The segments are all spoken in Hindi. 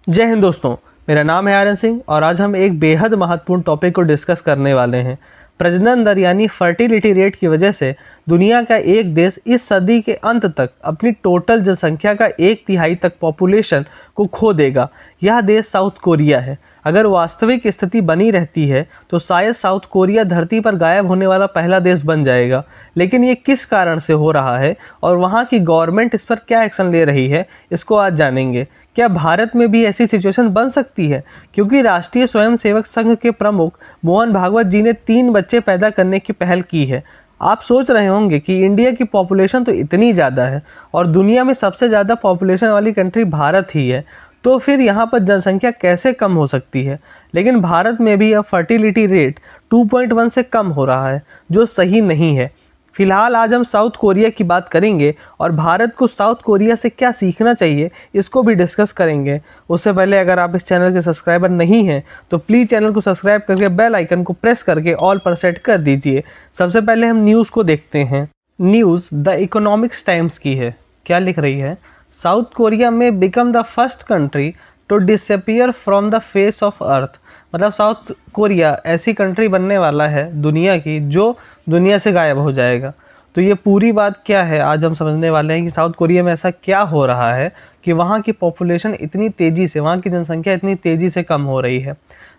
जय हिंद दोस्तों, मेरा नाम है आर्यन सिंह और आज हम एक बेहद महत्वपूर्ण टॉपिक को डिस्कस करने वाले हैं। प्रजनन दर यानी फर्टिलिटी रेट की वजह से दुनिया का एक देश इस सदी के अंत तक अपनी टोटल जनसंख्या का 1/3 तक पॉपुलेशन को खो देगा। यह देश साउथ कोरिया है। अगर वास्तविक स्थिति बनी रहती है तो शायद साउथ कोरिया धरती पर गायब होने वाला पहला देश बन जाएगा। लेकिन ये किस कारण से हो रहा है और वहाँ की गवर्नमेंट इस पर क्या एक्शन ले रही है, इसको आज जानेंगे। क्या भारत में भी ऐसी सिचुएशन बन सकती है? क्योंकि राष्ट्रीय स्वयंसेवक संघ के प्रमुख मोहन भागवत जी ने 3 बच्चे पैदा करने की पहल की है। आप सोच रहे होंगे कि इंडिया की पॉपुलेशन तो इतनी ज़्यादा है और दुनिया में सबसे ज़्यादा पॉपुलेशन वाली कंट्री भारत ही है, तो फिर यहाँ पर जनसंख्या कैसे कम हो सकती है? लेकिन भारत में भी अब फर्टिलिटी रेट 2.1 से कम हो रहा है, जो सही नहीं है। फिलहाल आज हम साउथ कोरिया की बात करेंगे और भारत को साउथ कोरिया से क्या सीखना चाहिए, इसको भी डिस्कस करेंगे। उससे पहले अगर आप इस चैनल के सब्सक्राइबर नहीं हैं तो प्लीज़ चैनल को सब्सक्राइब करके बेल आइकन को प्रेस करके ऑल पर सेट कर दीजिए। सबसे पहले हम न्यूज़ को देखते हैं। न्यूज़ द इकोनॉमिक्स टाइम्स की है। क्या लिख रही है? साउथ कोरिया में become the first country to disappear from the face of earth. मतलब साउथ कोरिया ऐसी कंट्री बनने वाला है दुनिया की जो दुनिया से गायब हो जाएगा। तो ये पूरी बात क्या है, आज हम समझने वाले हैं कि साउथ कोरिया में ऐसा क्या हो रहा है कि वहाँ की पॉपुलेशन इतनी तेज़ी से, वहाँ की जनसंख्या इतनी तेज़ी से कम हो रही है।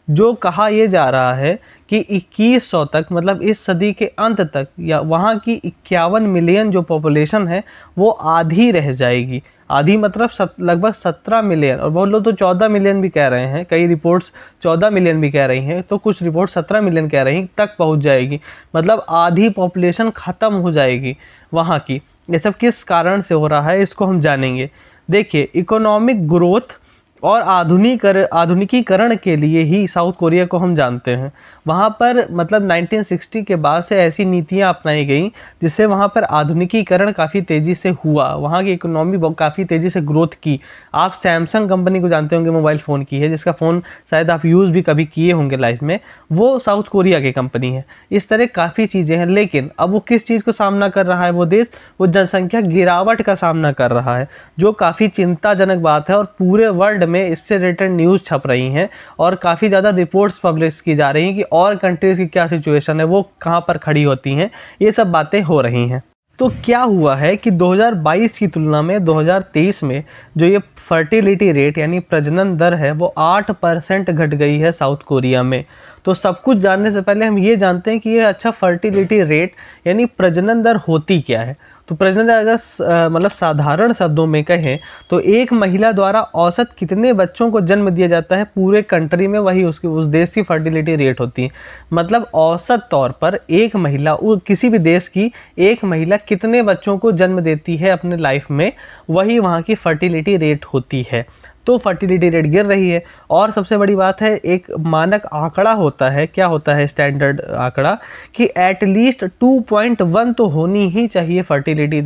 जो कहा यह जा रहा है कि 2100 तक, मतलब इस सदी के अंत तक, या वहाँ की 51 मिलियन जो पॉपुलेशन है वो आधी रह जाएगी। आधी मतलब लगभग 17 मिलियन, और बहुत लोग तो 14 मिलियन भी कह रहे हैं। कई रिपोर्ट्स 14 मिलियन भी कह रही हैं, तो कुछ रिपोर्ट 17 मिलियन कह रही हैं तक पहुँच जाएगी। मतलब आधी पॉपुलेशन ख़त्म हो जाएगी वहाँ की। ये सब किस कारण से हो रहा है, इसको हम जानेंगे। देखिए, इकोनॉमिक ग्रोथ और आधुनिकीकरण के लिए ही साउथ कोरिया को हम जानते हैं। वहाँ पर मतलब 1960 के बाद से ऐसी नीतियाँ अपनाई गई जिससे वहाँ पर आधुनिकीकरण काफ़ी तेज़ी से हुआ, वहाँ की इकोनॉमी काफ़ी तेज़ी से ग्रोथ की। आप सैमसंग कंपनी को जानते होंगे, मोबाइल फ़ोन की है, जिसका फ़ोन शायद आप यूज़ भी कभी किए होंगे लाइफ में, वो साउथ कोरिया की कंपनी है। इस तरह काफ़ी चीज़ें हैं। लेकिन अब वो किस चीज़ को सामना कर रहा है वो देश? वो जनसंख्या गिरावट का सामना कर रहा है, जो काफ़ी चिंताजनक बात है। और पूरे वर्ल्ड में इससे रिलेटेड न्यूज़ छप रही हैं और काफ़ी ज़्यादा रिपोर्ट्स पब्लिश की जा रही हैं कि और कंट्रीज़ की क्या सिचुएशन है, वो कहाँ पर खड़ी होती हैं। ये सब बातें हो रही हैं। तो क्या हुआ है कि 2022 की तुलना में 2023 में जो ये फर्टिलिटी रेट यानी प्रजनन दर है वो 8% घट गई है साउथ कोरिया में। तो सब कुछ जानने से पहले हम ये जानते हैं कि ये अच्छा फर्टिलिटी रेट यानी प्रजनन दर होती क्या है। तो प्रजनन दर अगर मतलब साधारण शब्दों में कहें तो एक महिला द्वारा औसत कितने बच्चों को जन्म दिया जाता है पूरे कंट्री में, वही उस देश की फर्टिलिटी रेट होती है। मतलब औसत तौर पर एक महिला, किसी भी देश की एक महिला कितने बच्चों को जन्म देती है अपने लाइफ में, वही वहाँ की फर्टिलिटी रेट होती है। तो फर्टिलिटी रेट गिर रही है। और सबसे बड़ी बात है, एक मानक आंकड़ा होता है, क्या होता है स्टैंडर्ड आंकड़ा, कि एटलीस्ट 2.1 तो होनी ही चाहिए फर्टिलिटी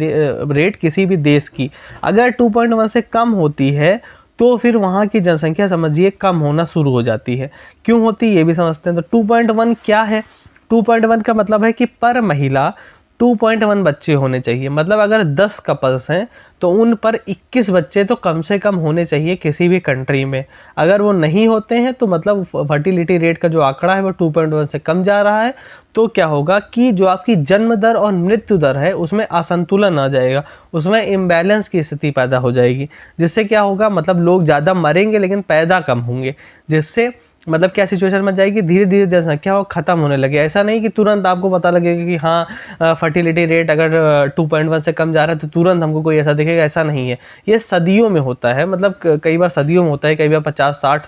रेट किसी भी देश की। अगर 2.1 से कम होती है तो फिर वहाँ की जनसंख्या समझिए कम होना शुरू हो जाती है। क्यों होती है ये भी समझते हैं। तो 2.1 क्या है? 2.1 का मतलब है कि पर महिला 2.1 बच्चे होने चाहिए। मतलब अगर 10 कपल्स हैं तो उन पर 21 बच्चे तो कम से कम होने चाहिए किसी भी कंट्री में। अगर वो नहीं होते हैं तो मतलब फर्टिलिटी रेट का जो आंकड़ा है वो 2.1 से कम जा रहा है। तो क्या होगा कि जो आपकी जन्म दर और मृत्यु दर है उसमें असंतुलन आ जाएगा, उसमें इम्बैलेंस की स्थिति पैदा हो जाएगी। जिससे क्या होगा, मतलब लोग ज़्यादा मरेंगे लेकिन पैदा कम होंगे। जिससे मतलब क्या सिचुएशन बन जाएगी, धीरे धीरे जनसंख्या वो खत्म होने लगे। ऐसा नहीं कि तुरंत आपको पता लगेगा कि हाँ फर्टिलिटी रेट अगर 2.1 से कम जा रहा है तो तुरंत हमको कोई ऐसा दिखेगा, ऐसा नहीं है। ये सदियों में होता है, मतलब कई बार सदियों में होता है, कई बार 50, 60,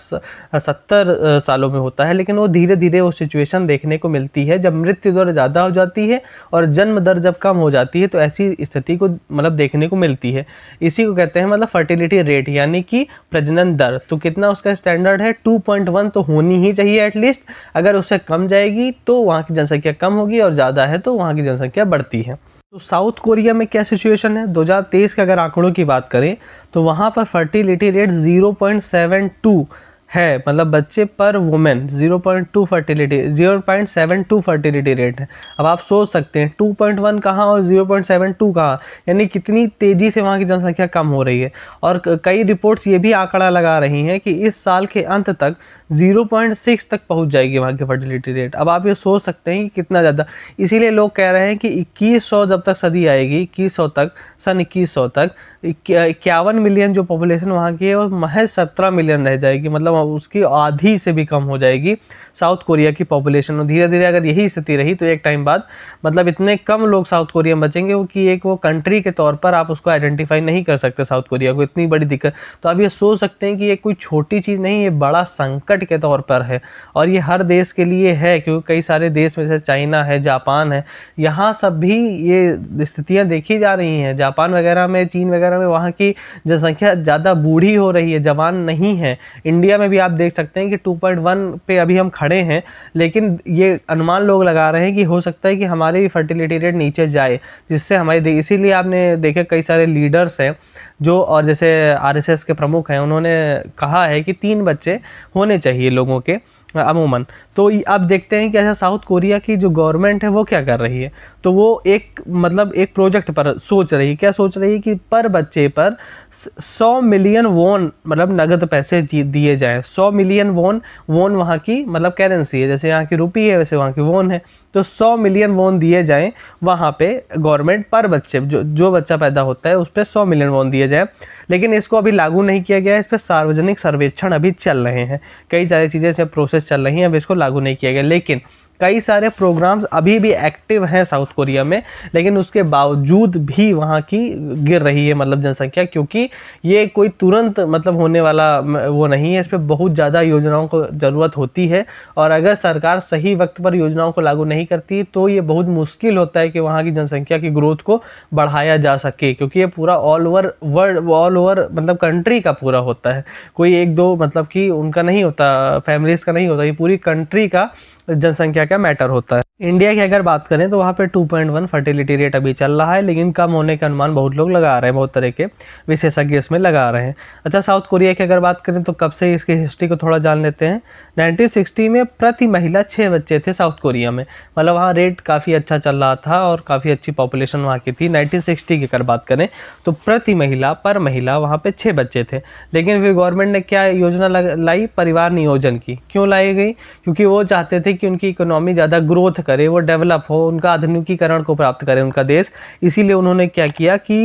70 सालों में होता है। लेकिन वो धीरे धीरे वो सिचुएशन देखने को मिलती है जब मृत्यु दर ज़्यादा हो जाती है और जन्म दर जब कम हो जाती है, तो ऐसी स्थिति को मतलब देखने को मिलती है। इसी को कहते हैं मतलब फर्टिलिटी रेट यानी कि प्रजनन दर। तो कितना उसका स्टैंडर्ड है? 2.1 तो होनी ही चाहिए एटलीस्ट। अगर उससे कम जाएगी तो वहाँ की जनसंख्या कम होगी और ज़्यादा है तो वहाँ की जनसंख्या बढ़ती है। तो साउथ कोरिया में क्या सिचुएशन है? 2023 के अगर आंकड़ों की बात करें तो वहाँ पर फर्टिलिटी रेट 0.72 है, मतलब बच्चे पर वुमेन 0.2 फर्टिलिटी 0.72 फर्टिलिटी रेट है। अब आप सोच सकते हैं 2.1 कहाँ और 0.72 कहाँ, यानी कितनी तेज़ी से वहाँ की जनसंख्या कम हो रही है। और कई रिपोर्ट्स ये भी आंकड़ा लगा रही हैं कि इस साल के अंत तक 0.6 तक पहुँच जाएगी वहाँ की फर्टिलिटी रेट। अब आप ये सोच सकते हैं कि कितना ज़्यादा, इसीलिए लोग कह रहे हैं कि 2100 जब तक सदी आएगी, 2100 तक, सन 2100 तक 51 मिलियन जो पॉपुलेशन वहाँ की है वो महज 17 मिलियन रह जाएगी, मतलब उसकी आधी से भी कम हो जाएगी साउथ कोरिया की पॉपुलेशन। और धीरे धीरे अगर यही स्थिति रही तो एक टाइम बाद मतलब इतने कम लोग साउथ कोरिया में बचेंगे कि एक वो कंट्री के तौर पर आप उसको आइडेंटिफाई नहीं कर सकते साउथ कोरिया को, इतनी बड़ी दिक्कत। तो आप ये सोच सकते हैं कि ये कोई छोटी चीज़ नहीं, ये बड़ा संकट के तौर पर है। और ये हर देश के लिए है, क्योंकि कई सारे देश में जैसे चाइना है, जापान है, यहाँ सब भी ये स्थितियाँ देखी जा रही हैं। जापान वगैरह में, चीन वगैरह में वहाँ की जनसंख्या ज़्यादा बूढ़ी हो रही है, जवान नहीं है। इंडिया में भी आप देख सकते हैं कि 2.1 पे अभी हम खड़े हैं, लेकिन ये अनुमान लोग लगा रहे हैं कि हो सकता है कि हमारी फर्टिलिटी रेट नीचे जाए, जिससे हमारी, इसीलिए आपने देखे कई सारे लीडर्स हैं जो, और जैसे आरएसएस के प्रमुख हैं, उन्होंने कहा है कि 3 बच्चे होने चाहिए लोगों के अमूमन। तो अब देखते हैं कि ऐसा साउथ कोरिया की जो गवर्नमेंट है वो क्या कर रही है। तो वो एक मतलब एक प्रोजेक्ट पर सोच रही है, क्या सोच रही है कि पर बच्चे पर 100 मिलियन वॉन मतलब नगद पैसे दिए जाएं। 100 मिलियन वॉन वहाँ की मतलब करेंसी है, जैसे यहाँ की रुपी है वैसे वहाँ की वॉन है। तो 100 मिलियन वॉन दिए जाएं वहाँ पे गवर्नमेंट पर बच्चे, जो बच्चा पैदा होता है उस पर 100 मिलियन वॉन दिए जाए। लेकिन इसको अभी लागू नहीं किया गया है, इस पर सार्वजनिक सर्वेक्षण अभी चल रहे हैं, कई सारी चीज़ें इसमें प्रोसेस चल रही हैं, अब इसको लागू नहीं किया गया। लेकिन कई सारे प्रोग्राम्स अभी भी एक्टिव हैं साउथ कोरिया में, लेकिन उसके बावजूद भी वहाँ की गिर रही है मतलब जनसंख्या, क्योंकि ये कोई तुरंत मतलब होने वाला वो नहीं है, इस पर बहुत ज़्यादा योजनाओं को ज़रूरत होती है। और अगर सरकार सही वक्त पर योजनाओं को लागू नहीं करती तो ये बहुत मुश्किल होता है कि वहाँ की जनसंख्या की ग्रोथ को बढ़ाया जा सके, क्योंकि ये पूरा all over world, all over मतलब कंट्री का पूरा होता है, कोई एक दो मतलब कि उनका नहीं होता, फैमिलीज़ का नहीं होता, ये पूरी कंट्री का जनसंख्या का मैटर होता है। इंडिया की अगर बात करें तो वहाँ पे 2.1 फर्टिलिटी रेट अभी चल रहा है, लेकिन कम होने का अनुमान बहुत लोग लगा रहे हैं, बहुत तरह के विशेषज्ञ इसमें लगा रहे हैं। अच्छा, साउथ कोरिया की अगर बात करें तो कब से इसकी हिस्ट्री को थोड़ा जान लेते हैं। 1960 में प्रति महिला 6 बच्चे थे साउथ कोरिया में, मतलब वहाँ रेट काफ़ी अच्छा चल रहा था और काफ़ी अच्छी पॉपुलेशन वहाँ की थी। 1960 की अगर बात करें तो प्रति महिला पर महिला वहाँ पे 6 बच्चे थे। लेकिन फिर गवर्नमेंट ने क्या योजना लाई, परिवार नियोजन की। क्यों लाई गई? क्योंकि वो चाहते थे कि उनकी इकोनॉमी ज़्यादा ग्रोथ करे, वो डेवलप हो, उनका आधुनिकीकरण को प्राप्त करे उनका देश। इसीलिए उन्होंने क्या किया कि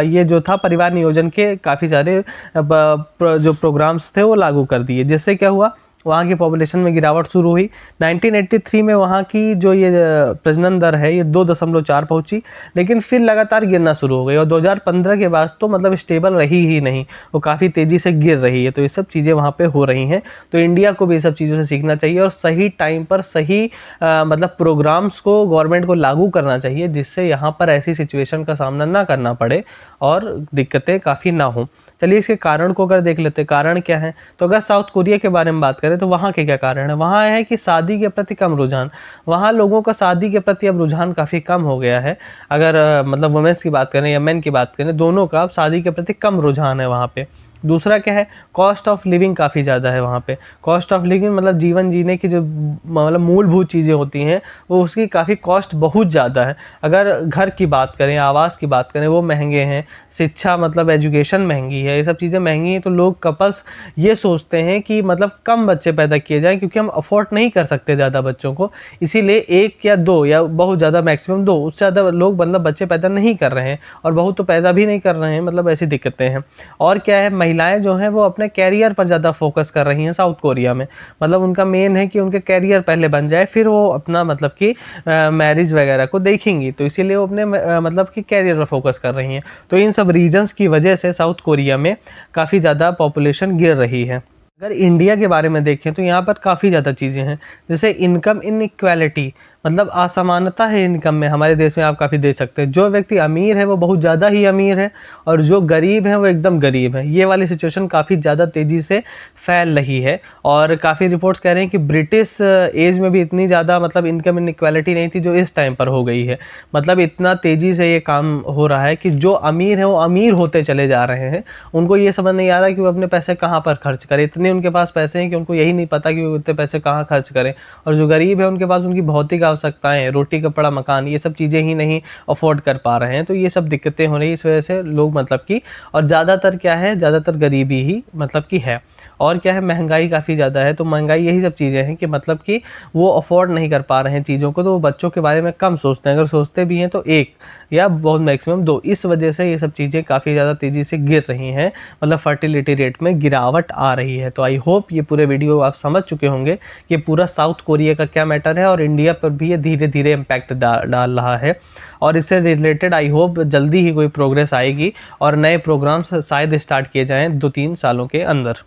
ये जो था परिवार नियोजन के काफ़ी सारे जो प्रोग्राम्स थे वो लागू कर दिए, जिससे क्या हुआ, वहाँ की पॉपुलेशन में गिरावट शुरू हुई। 1983 में वहाँ की जो ये प्रजनन दर है ये 2.4 पहुँची, लेकिन फिर लगातार गिरना शुरू हो गई और 2015 के बाद तो मतलब स्टेबल रही ही नहीं, वो काफ़ी तेज़ी से गिर रही है। तो ये सब चीज़ें वहाँ पे हो रही हैं। तो इंडिया को भी ये सब चीज़ों से सीखना चाहिए और सही टाइम पर सही मतलब प्रोग्राम्स को गवर्नमेंट को लागू करना चाहिए, जिससे यहाँ पर ऐसी सिचुएशन का सामना ना करना पड़े और दिक्कतें काफ़ी ना हो। चलिए इसके कारण को अगर देख लेते, कारण क्या है। तो अगर साउथ कोरिया के बारे में बात करें तो वहाँ के क्या कारण है। वहाँ है कि शादी के प्रति कम रुझान, वहाँ लोगों का शादी के प्रति अब रुझान काफ़ी कम हो गया है। अगर मतलब वुमेन्स की बात करें या मेन की बात करें, दोनों का अब शादी के प्रति कम रुझान है वहाँ पे। दूसरा क्या है, कॉस्ट ऑफ लिविंग काफ़ी ज़्यादा है वहाँ पे। कॉस्ट ऑफ लिविंग मतलब जीवन जीने की जो मतलब मूलभूत चीज़ें होती हैं वो उसकी काफ़ी कॉस्ट बहुत ज़्यादा है। अगर घर की बात करें, आवास की बात करें, वो महंगे हैं। शिक्षा मतलब एजुकेशन महंगी है, ये सब चीज़ें महंगी हैं। तो लोग कपल्स ये सोचते हैं कि मतलब कम बच्चे पैदा किए जाएं, क्योंकि हम अफोर्ड नहीं कर सकते ज़्यादा बच्चों को। इसीलिए 1 या 2 या बहुत ज़्यादा मैक्सिमम 2, उससे ज़्यादा लोग मतलब बच्चे पैदा नहीं कर रहे हैं और बहुत तो पैदा भी नहीं कर रहे हैं, मतलब ऐसी दिक्कतें हैं। और क्या है, महिलाएं जो हैं वो अपने कैरियर पर ज़्यादा फोकस कर रही हैं साउथ कोरिया में। मतलब उनका मेन है कि उनके कैरियर पहले बन जाए, फिर वो अपना मतलब कि मैरिज वगैरह को देखेंगी। तो इसीलिए वो अपने मतलब कि कैरियर पर फोकस कर रही हैं। तो इन सब रीजन्स की वजह से साउथ कोरिया में काफ़ी ज़्यादा पॉपुलेशन गिर रही है। अगर इंडिया के बारे में देखें तो यहाँ पर काफ़ी ज़्यादा चीज़ें हैं, जैसे इनकम इनइक्वालिटी, मतलब असमानता है इनकम में हमारे देश में, आप काफ़ी देख सकते हैं। जो व्यक्ति अमीर है वो बहुत ज़्यादा ही अमीर है और जो गरीब है वो एकदम गरीब है। ये वाली सिचुएशन काफ़ी ज़्यादा तेज़ी से फैल रही है और काफ़ी रिपोर्ट्स कह रहे हैं कि ब्रिटिश एज में भी इतनी ज़्यादा मतलब इनकम इनइक्वालिटी नहीं थी जो इस टाइम पर हो गई है। मतलब इतना तेज़ी से ये काम हो रहा है कि जो अमीर है वो अमीर होते चले जा रहे हैं। उनको ये समझ नहीं आ रहा कि वो अपने पैसे कहाँ पर खर्च करें। इतने उनके पास पैसे हैं कि उनको यही नहीं पता कि वो इतने पैसे कहाँ खर्च करें। और जो गरीब है उनके पास उनकी भौतिक आवश्यकताएं, रोटी कपड़ा मकान, ये सब चीज़ें ही नहीं अफोर्ड कर पा रहे हैं। तो ये सब दिक्कतें हो रही है, इस वजह से लोग मतलब कि, और ज़्यादातर क्या है, ज़्यादातर गरीबी ही मतलब कि है। और क्या है, महंगाई काफ़ी ज़्यादा है। तो महंगाई यही सब चीज़ें हैं कि मतलब कि वो अफोर्ड नहीं कर पा रहे हैं चीज़ों को, तो वो बच्चों के बारे में कम सोचते हैं। अगर सोचते भी हैं तो एक या बहुत मैक्सिमम दो। इस वजह से ये सब चीज़ें काफ़ी ज़्यादा तेज़ी से गिर रही हैं, मतलब फर्टिलिटी रेट में गिरावट आ रही है। तो आई होप ये पूरे वीडियो आप समझ चुके होंगे कि पूरा साउथ कोरिया का क्या मैटर है और इंडिया पर भी ये धीरे धीरे इम्पैक्ट डाल रहा है। और इससे रिलेटेड आई होप जल्दी ही कोई प्रोग्रेस आएगी और नए प्रोग्राम्स शायद स्टार्ट किए जाएँ 2-3 सालों के अंदर।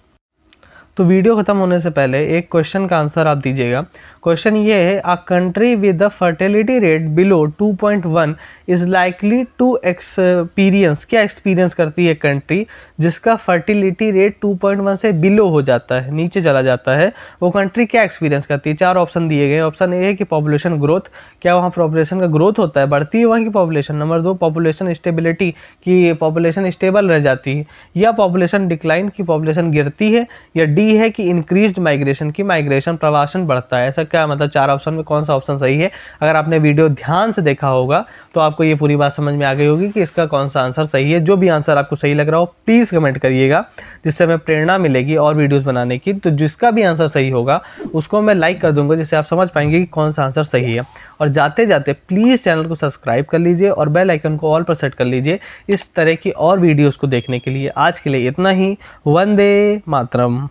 तो वीडियो खत्म होने से पहले एक क्वेश्चन का आंसर आप दीजिएगा। क्वेश्चन ये है, a country with the fertility rate below 2.1 is likely to experience, क्या एक्सपीरियंस करती है कंट्री जिसका फर्टिलिटी रेट 2.1 से बिलो हो जाता है, नीचे चला जाता है, वो कंट्री क्या एक्सपीरियंस करती है। 4 ऑप्शन दिए गए। ऑप्शन ए है कि पॉपुलेशन ग्रोथ, क्या वहाँ पॉपुलेशन का ग्रोथ होता है, बढ़ती है वहाँ की पॉपुलेशन। नंबर 2 पॉपुलेशन स्टेबिलिटी, की पॉपुलेशन स्टेबल रह जाती है। या पॉपुलेशन डिक्लाइन, की पॉपुलेशन गिरती है। या डी है कि इंक्रीज्ड माइग्रेशन, की माइग्रेशन प्रवासन बढ़ता है। ऐसा क्या मतलब 4 ऑप्शन में कौन सा ऑप्शन सही है। अगर आपने वीडियो ध्यान से देखा होगा तो आपको ये पूरी बात समझ में आ गई होगी कि इसका कौन सा आंसर सही है। जो भी आंसर आपको सही लग रहा हो प्लीज़ कमेंट करिएगा, जिससे हमें प्रेरणा मिलेगी और वीडियोस बनाने की। तो जिसका भी आंसर सही होगा उसको मैं लाइक कर दूंगा, जिससे आप समझ पाएंगे कि कौन सा आंसर सही है। और जाते जाते प्लीज़ चैनल को सब्सक्राइब कर लीजिए और बेल आइकन को ऑल पर सेट कर लीजिए इस तरह की और वीडियोज़ को देखने के लिए। आज के लिए इतना ही। वंदे मातरम।